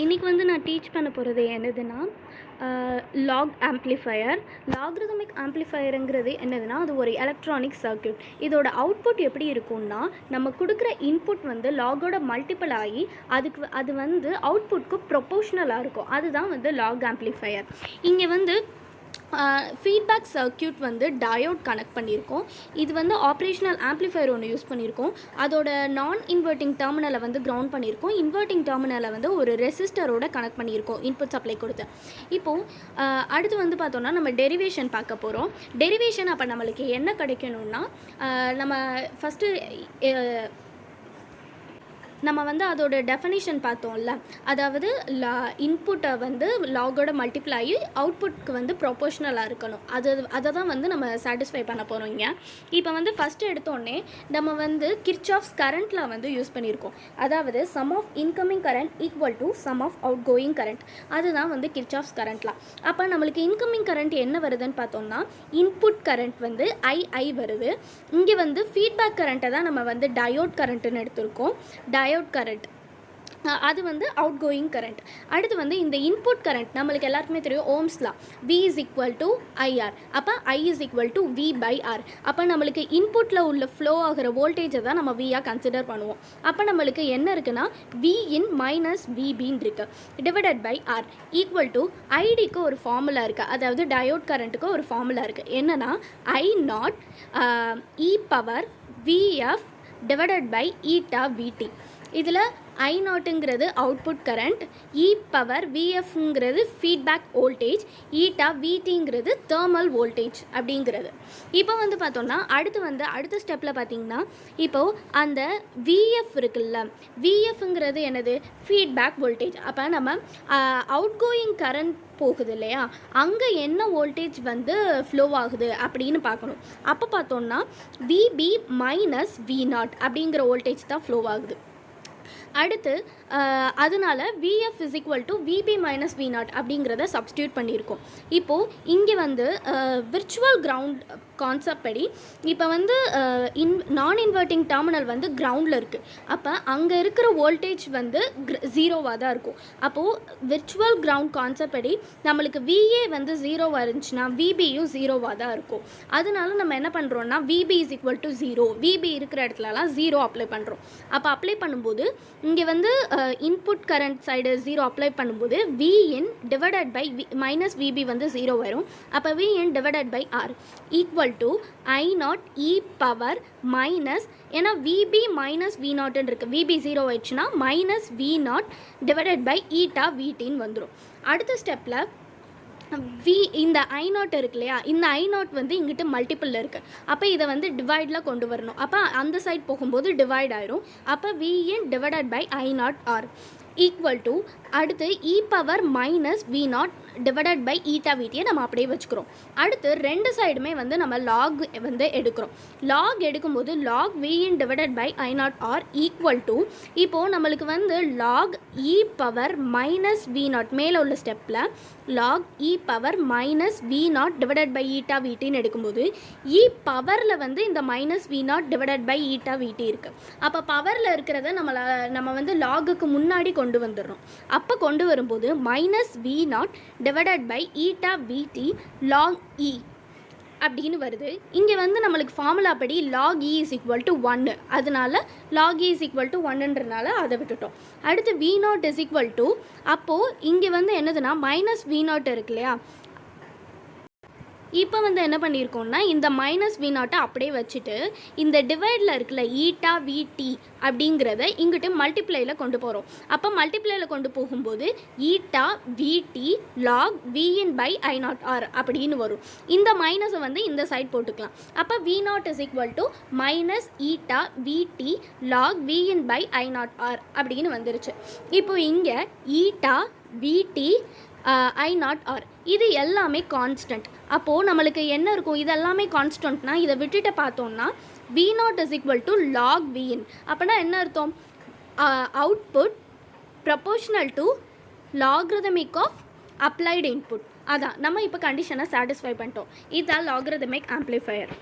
இன்றைக்கி வந்து நான் டீச் பண்ண போகிறது என்னதுன்னா லாக் ஆம்ப்ளிஃபையர். லாக்ரிதமிக் ஆம்ப்ளிஃபையருங்கிறது என்னதுன்னா, அது ஒரு எலக்ட்ரானிக் சர்க்யூட். இதோட அவுட்புட் எப்படி இருக்கும்னா, நம்ம கொடுக்குற இன்புட் வந்து லாகோட மல்டிபிள் ஆகி அது வந்து அவுட்புட்க்கு ப்ரொபோஷ்னலாக இருக்கும். அதுதான் வந்து லாக் ஆம்ப்ளிஃபையர். இங்கே வந்து ஃபீட்பேக் சர்க்யூட் வந்து டயோட் கனெக்ட் பண்ணியிருக்கோம். இது வந்து ஆப்ரேஷனல் ஆம்ப்ளிஃபையர் ஒன்று யூஸ் பண்ணியிருக்கோம். அதோட நான் இன்வெர்ட்டிங் டெர்மினலை வந்து கிரவுண்ட் பண்ணியிருக்கோம். இன்வெர்ட்டிங் டெர்மினலை வந்து ஒரு ரெசிஸ்டரோட கனெக்ட் பண்ணியிருக்கோம் இன்புட் சப்ளை கொடுத்து. இப்போது அடுத்து வந்து பார்த்தோன்னா நம்ம டெரிவேஷன் பார்க்க போகிறோம். டெரிவேஷன் அப்போ நம்மளுக்கு என்ன கிடைக்கணும்னா, நம்ம ஃபஸ்ட்டு நம்ம வந்து அதோட டெஃபனிஷன் பார்த்தோம்ல, அதாவது இன்புட்டை வந்து லாகோட மல்டிப்ளை ஆகி அவுட்புட்க்கு வந்து ப்ரொபோஷ்னலாக இருக்கணும். அதை தான் வந்து நம்ம சாட்டிஸ்ஃபை பண்ண போகிறோம் இங்கே. இப்போ வந்து ஃபஸ்ட்டு எடுத்தோடனே நம்ம வந்து கிர்ச்சாஃப்ஸ் கரண்ட்டில் வந்து யூஸ் பண்ணியிருக்கோம். அதாவது sum of incoming current equal to sum of outgoing current. அதுதான் வந்து கிர்ச்சாஃப்ஸ் கரண்ட்லாம். அப்போ நம்மளுக்கு இன்கமிங் கரண்ட் என்ன வருதுன்னு பார்த்தோம்னா, இன்புட் கரண்ட் வந்து ஐ வருது. இங்கே வந்து ஃபீட்பேக் கரண்ட்டை தான் நம்ம வந்து டயோட் கரண்ட்டுன்னு எடுத்திருக்கோம். டயோட் கரண்ட் அது வந்து அவுட் கோயிங் கரண்ட். அடுத்து வந்து இந்த இன்புட் கரண்ட் நம்மளுக்கு எல்லாருக்குமே தெரியும், Ohm's law, V is equal to IR. அப்போ I is equal to V by R. அப்போ நம்மளுக்கு இன்புட்டில் உள்ள ஃப்ளோ ஆகிற வோல்டேஜை தான் நம்ம Vயாக கன்சிடர் பண்ணுவோம். அப்போ நம்மளுக்கு என்ன இருக்குன்னா, V இன் மைனஸ் VBன்னு இருக்குது, divided by R equal to ஐடிக்கு ஒரு ஃபார்முலா இருக்குது. அதாவது டயோட் கரண்ட்டுக்கு ஒரு ஃபார்முலா இருக்குது. என்னென்னா I0 E power VF divided by eta VT. இதில் I0ங்கிறது அவுட்புட் கரண்ட், E பவர் VFங்கிறது ஃபீட்பேக் வோல்டேஜ், ஈட்டா VTங்கிறது தெர்மல் வோல்டேஜ் அப்படிங்கிறது. இப்போ வந்து பார்த்தோன்னா அடுத்த ஸ்டெப்பில் பார்த்திங்கன்னா, இப்போது அந்த VF இருக்குல்ல, VFங்கிறது என்னது, ஃபீட்பேக் வோல்டேஜ். அப்போ நம்ம அவுட் கோயிங் கரண்ட் போகுது இல்லையா, அங்கே என்ன வோல்டேஜ் வந்து ஃப்ளோ ஆகுது அப்படின்னு பார்க்கணும். அப்போ பார்த்தோன்னா VB மைனஸ் V0 அப்படிங்கிற வோல்டேஜ் தான் ஃப்ளோ ஆகுது. அடுத்து அதனால் VF is equal to VB minus V0 அப்படிங்கிறத சப்ஸ்டியூட் பண்ணியிருக்கோம். இப்போது இங்கே வந்து விர்ச்சுவல் கிரவுண்ட் கான்செப்ட் படி இப்போ வந்து நான் இன்வெர்ட்டிங் டெர்மினல் வந்து கிரவுண்டில் இருக்குது. அப்போ அங்கே இருக்கிற வோல்டேஜ் வந்து ஜீரோவாக தான் இருக்கும். அப்போது விர்ச்சுவல் கிரவுண்ட் கான்செப்ட் படி நம்மளுக்கு VA வந்து ஜீரோவாக இருந்துச்சுன்னா VBயும் ஜீரோவாக தான் இருக்கும். அதனால நம்ம என்ன பண்ணுறோன்னா, VB is equal to 0, VB இருக்கிற இடத்துலலாம் 0 அப்ளை பண்ணுறோம். அப்போ அப்ளை பண்ணும்போது இங்கே வந்து இன்புட் கரண்ட் சைடு 0 அப்ளை பண்ணும்போது Vin divided by minus VB வந்து 0 வரும். அப்போ Vin divided by R equal to I0 E power minus, ஏன்னா VB மைனஸ் V0 இருக்குது, VB 0 ஆயிடுச்சுன்னா minus V0 divided by eta VTன்னு வந்துடும். அடுத்த ஸ்டெப்பில் இந்த I0 இருக்கு இல்லையா, இந்த I0 வந்து இங்கிட்ட மல்டிப்பிளில் இருக்குது. அப்போ இதை வந்து டிவைடில் கொண்டு வரணும். அப்போ அந்த சைட் போகும்போது டிவைட் ஆயிரும். அப்போ Vin divided by I0 R equal to அடுத்து E power minus V0 divided by eta VTயை நம்ம அப்படியே வச்சுக்கிறோம். அடுத்து ரெண்டு சைடுமே வந்து நம்ம லாக் வந்து எடுக்கிறோம். லாக் எடுக்கும்போது log Vin divided by I0 R equal to, இப்போது நம்மளுக்கு வந்து lock E power minus V0 மேலே உள்ள ஸ்டெப்பில் log E power minus V0 divided by eta VTன்னு எடுக்கும்போது E பவரில் வந்து இந்த minus V0 divided by eta VT இருக்குது. அப்போ பவரில் இருக்கிறத நம்ம வந்து லாகுக்கு முன்னாடி கொண்டு வந்துடுறோம். அப்போ கொண்டு வரும்போது minus V0 divided by eta VT log E அப்படின்னு வருது. இங்கே வந்து நம்மளுக்கு ஃபார்முலா படி log E is equal to 1, அதனால log E is equal to 1ன்றனால அதை விட்டுட்டோம். அடுத்து V0 இஸ் ஈக்குவல் டு, அப்போது இங்கே வந்து என்னதுன்னா மைனஸ் V0 இருக்கு இல்லையா, இப்போ வந்து என்ன பண்ணியிருக்கோம்னா, இந்த மைனஸ் V0 அப்படியே வச்சுட்டு இந்த டிவைடில் இருக்குல்ல ஈட்டா VT அப்படிங்கிறத இங்கிட்டு மல்டிப்ளையில் கொண்டு போகிறோம். அப்போ மல்டிப்ளையில் கொண்டு போகும்போது eta VT log Vin by I0 R அப்படின்னு வரும். இந்த மைனஸை வந்து இந்த சைட் போட்டுக்கலாம். அப்போ V0 is equal to minus eta VT log Vin by I0 R அப்படின்னு வந்துருச்சு. இப்போ இங்கே ஈட்டா VT I0 R இது எல்லாமே கான்ஸ்டன்ட். அப்போது நம்மளுக்கு என்ன இருக்கும், இது எல்லாமே கான்ஸ்டன்ட்னா இதை விட்டுட்டு பார்த்தோம்னா V0 is equal to log Vin. அப்படின்னா என்ன அர்த்தம், output proportional to logarithmic of applied input. அதான் நம்ம இப்போ கண்டிஷனை சாட்டிஸ்ஃபை பண்ணிட்டோம். இதுதான் லாக்ரிதமிக் ஆம்ப்ளிஃபையர்.